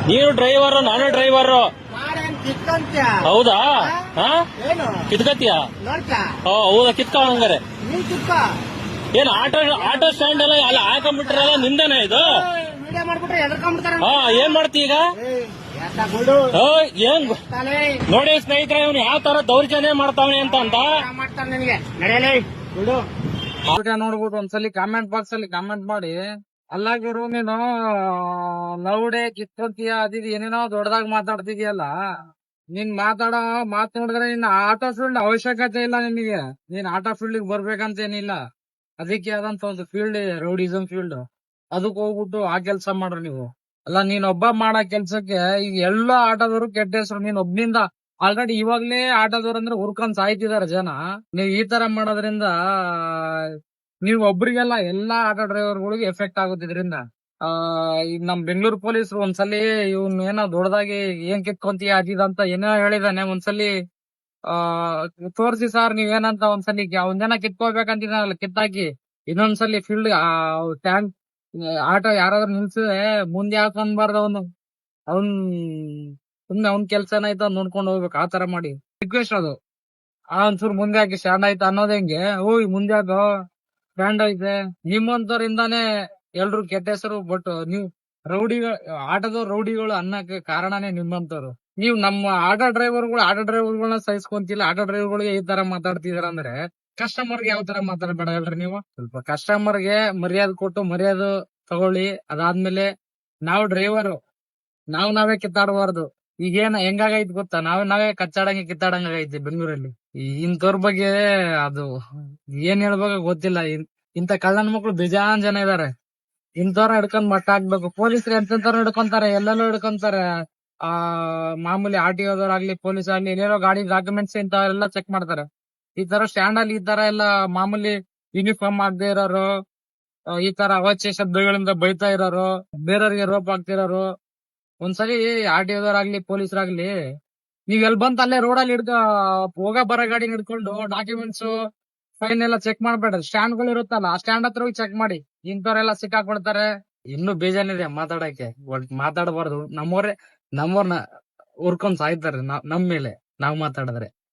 ನೀನು ಡ್ರೈವರ್ ನಾನು ಡ್ರೈವರ್. ಹೌದಾ? ಕಿತ್ಕತ್ತೀಯ? ಹೌದಾ, ಕಿತ್ಕೊ ಹಂಗಾರೆ. ಏನ್ ಆಟೋ ಸ್ಟ್ಯಾಂಡ್ ಎಲ್ಲ ಅಲ್ಲ ಹಾಕೊಂಡ್ಬಿಟ್ರಲ್ಲ, ನಿಂದನೇ ಇದು? ಏನ್ ಮಾಡ್ತಿ ಈಗ? ಏನ್ ನೋಡಿ ಸ್ನೇಹಿತರೆ, ಇವನು ಯಾವ ತರ ದೌರ್ಜನ್ಯ ಮಾಡ್ತಾವನೆ ಅಂತ ನೋಡ್ಬಿಟ್ಟು ಒಂದ್ಸಲಿ ಕಾಮೆಂಟ್ ಬಾಕ್ಸ್ ಅಲ್ಲಿ ಕಾಮೆಂಟ್ ಮಾಡಿ. ಅಲ್ಲಾಗಿರು ನೀನು ಲೌಡೆ ಕಿತ್ಕೊಂತೀಯ ಅದಿದ್ ಏನೇನೋ ದೊಡ್ಡದಾಗ ಮಾತಾಡ್ತಿದ್ಯಲ್ಲ. ನೀನ್ ಮಾತಾಡೋ ಮಾತು ನೋಡಿದ್ರೆ ನಿನ್ನ ಆಟೋ ಫೀಲ್ಡ್ ಅವಶ್ಯಕತೆ ಇಲ್ಲ ನಿನಗೆ. ನೀನ್ ಆಟೋ ಫೀಲ್ಡ್ ಬರ್ಬೇಕಂತ ಏನಿಲ್ಲ. ಅದಕ್ಕೆ ಆದಂತ ಒಂದು ಫೀಲ್ಡ್ ರೌಡಿಸಂ ಫೀಲ್ಡ್. ಅದಕ್ ಹೋಗ್ಬಿಟ್ಟು ಆ ಕೆಲ್ಸ ಮಾಡ್ರಿ ನೀವು. ಅಲ್ಲ, ನೀನ್ ಒಬ್ಬ ಮಾಡೋ ಕೆಲ್ಸಕ್ಕೆ ಈಗ ಎಲ್ಲ ಆಟೋದವರು ಕೆಟ್ಟ ಹೆಸರು. ನೀನ್ ಒಬ್ನಿಂದ ಆಲ್ರೆಡಿ ಇವಾಗ್ಲೇ ಆಟೋದವ್ರು ಅಂದ್ರೆ ಹುರ್ಕೊಂಡ್ ಸಾಯ್ತಿದಾರೆ ಜನ. ನೀವ್ ಈ ತರ ಮಾಡೋದ್ರಿಂದ ನೀವ್ ಒಬ್ರಿಗೆಲ್ಲ ಎಲ್ಲಾ ಆಟೋ ಡ್ರೈವರ್ಗಳಿಗೆ ಎಫೆಕ್ಟ್ ಆಗುತ್ತೆ ಇದರಿಂದ. ಈಗ ನಮ್ ಬೆಂಗಳೂರು ಪೊಲೀಸರು ಒಂದ್ಸಲಿ ಇವ್ನ ಏನೋ ದೊಡ್ಡದಾಗಿ ಏನ್ ಕಿತ್ಕೊಂತೀಯ ಅದಿದಂತ ಏನೋ ಹೇಳಿದಾನೆ. ಒಂದ್ಸಲಿ ತೋರ್ಸಿ ಸರ್ ನೀವೇನಂತ. ಒಂದ್ಸಲಿ ಒಂದ್ ಕಿತ್ಕೋಬೇಕಂತಿದ್ದಾನಲ್ಲ, ಕಿತ್ತಾಕಿ ಇನ್ನೊಂದ್ಸಲಿ ಫೀಲ್ಡ್ ಟ್ಯಾಂಕ್ ಆಟೋ ಯಾರಾದ್ರೂ ನಿಲ್ಸಿದ್ರೆ ಮುಂದೆ ಹಾಕೊಂಡ್ಬಾರ್ದು. ಅವನ್ ಸುಮ್ನೆ ಅವ್ನ್ ಕೆಲ್ಸ ಏನಾಯ್ತು ಅದ್ ನೋಡ್ಕೊಂಡು ಹೋಗ್ಬೇಕು. ಆತರ ಮಾಡಿ ರಿಕ್ವೆಸ್ಟ್ ಅದು. ಒಂಚೂರು ಮುಂದೆ ಹಾಕಿ ಸ್ಟ್ಯಾಂಡ್ ಆಯ್ತು ಅನ್ನೋದ್ ಹೆಂಗೆ? ಓಯ್ ಮುಂದೆ ಹಾಕೋ ಸ್ಟ್ಯಾಂಡ್ ಐತೆ. ನಿಮ್ಮಂತವ್ರಿಂದಾನೇ ಎಲ್ರು ಕೆಟ್ಟ ಹೆಸರು. ಬಟ್ ನೀವು ಆಟೋದವ್ರು ರೌಡಿಗಳು ಅನ್ನಕ್ಕೆ ಕಾರಣನೇ ನಿಮ್ಮಂತವ್ರು. ನೀವು ನಮ್ಮ ಆಟೋ ಡ್ರೈವರ್ಗಳನ್ನ ಸಹಿಸ್ಕೊಂತಿಲ್ಲ. ಆಟೋ ಡ್ರೈವರ್ಗಳಿಗೆ ಈ ತರ ಮಾತಾಡ್ತಿದಾರ ಅಂದ್ರೆ ಕಸ್ಟಮರ್ಗೆ ಯಾವ ತರ ಮಾತಾಡ್ಬೇಡ ಹೇಳ್ರಿ ನೀವು. ಸ್ವಲ್ಪ ಕಸ್ಟಮರ್ಗೆ ಮರ್ಯಾದೆ ಕೊಟ್ಟು ಮರ್ಯಾದೆ ತಗೊಳ್ಳಿ. ಅದಾದ್ಮೇಲೆ ನಾವು ಡ್ರೈವರ್ ನಾವೇ ಕಿತ್ತಾಡಬಾರ್ದು. ಈಗೇನ ಹೆಂಗಾಗೈತಿ ಗೊತ್ತಾ? ನಾವೇ ಕಚ್ಚಾಡಂಗೆ ಕಿತ್ತಾಡಂಗೈತಿ ಬೆಂಗಳೂರಲ್ಲಿ. ಇಂಥವ್ರ ಬಗ್ಗೆ ಅದು ಏನ್ ಹೇಳ್ಬೇಕು ಗೊತ್ತಿಲ್ಲ. ಇಂತ ಕಳ್ಳನ ಮಕ್ಳು ಬೇಜಾನ್ ಜನ ಇದಾರೆ. ಇಂಥವ್ರ ಹಿಡ್ಕೊಂಡ್ ಮಟ್ಟ ಹಾಕ್ಬೇಕು. ಪೊಲೀಸರು ಎಂತೆಂತವ್ರ ಹಿಡ್ಕೊಂತಾರೆ, ಎಲ್ಲೆಲ್ಲೋ ಹಿಡ್ಕೊಂತಾರೆ. ಮಾಮೂಲಿ RTOದವ್ರಾಗ್ಲಿ ಪೊಲೀಸ್ ಆಗ್ಲಿ ಎಲ್ಲೇನೋ ಗಾಡಿ ಡಾಕ್ಯುಮೆಂಟ್ಸ್ ಇಂಥವೆಲ್ಲ ಚೆಕ್ ಮಾಡ್ತಾರೆ. ಈ ತರ ಸ್ಟ್ಯಾಂಡ್ ಅಲ್ಲಿ ಈ ತರ ಎಲ್ಲ ಮಾಮೂಲಿ ಯೂನಿಫಾರ್ಮ್ ಆಗದೆ ಇರೋರು, ಈ ತರ ಅವಾಚ್ಯ ಶಬ್ದಗಳಿಂದ ಬೈತಾ ಇರೋರು, ಬೇರೆಯವ್ರಿಗೆ ರೋಪ್ ಆಗ್ತಿರೋರು. ಒಂದ್ಸಲಿ RTOದವ್ರಾಗ್ಲಿ ಪೊಲೀಸರಾಗ್ಲಿ ನೀವ್ ಎಲ್ ಬಂತ ಅಲ್ಲೇ ರೋಡಲ್ಲಿ ಹೋಗ ಬರೋ ಗಾಡಿ ಹಿಡ್ಕೊಂಡು ಡಾಕ್ಯುಮೆಂಟ್ಸ್ ಫೈನ್ ಎಲ್ಲ ಚೆಕ್ ಮಾಡ್ಬೇಡ್ರಿ. ಸ್ಟ್ಯಾಂಡ್ ಗಳು ಇರುತ್ತಲ್ಲ, ಆ ಸ್ಟ್ಯಾಂಡ್ ಹತ್ರ ಹೋಗಿ ಚೆಕ್ ಮಾಡಿ. ಇಂಥವ್ರೆಲ್ಲ ಸಿಕ್ಕಾಕೊಡ್ತಾರೆ. ಇನ್ನೂ ಬೇಜಾನಿದೆ ಮಾತಾಡಕ್ಕೆ. ಮಾತಾಡಬಾರ್ದು. ನಮ್ಮವ್ರನ್ನ ಹುರ್ಕೊಂಡ್ ಸಾಯ್ತಾರೆ ನಮ್ ಮೇಲೆ ನಾವ್ ಮಾತಾಡಿದ್ರೆ.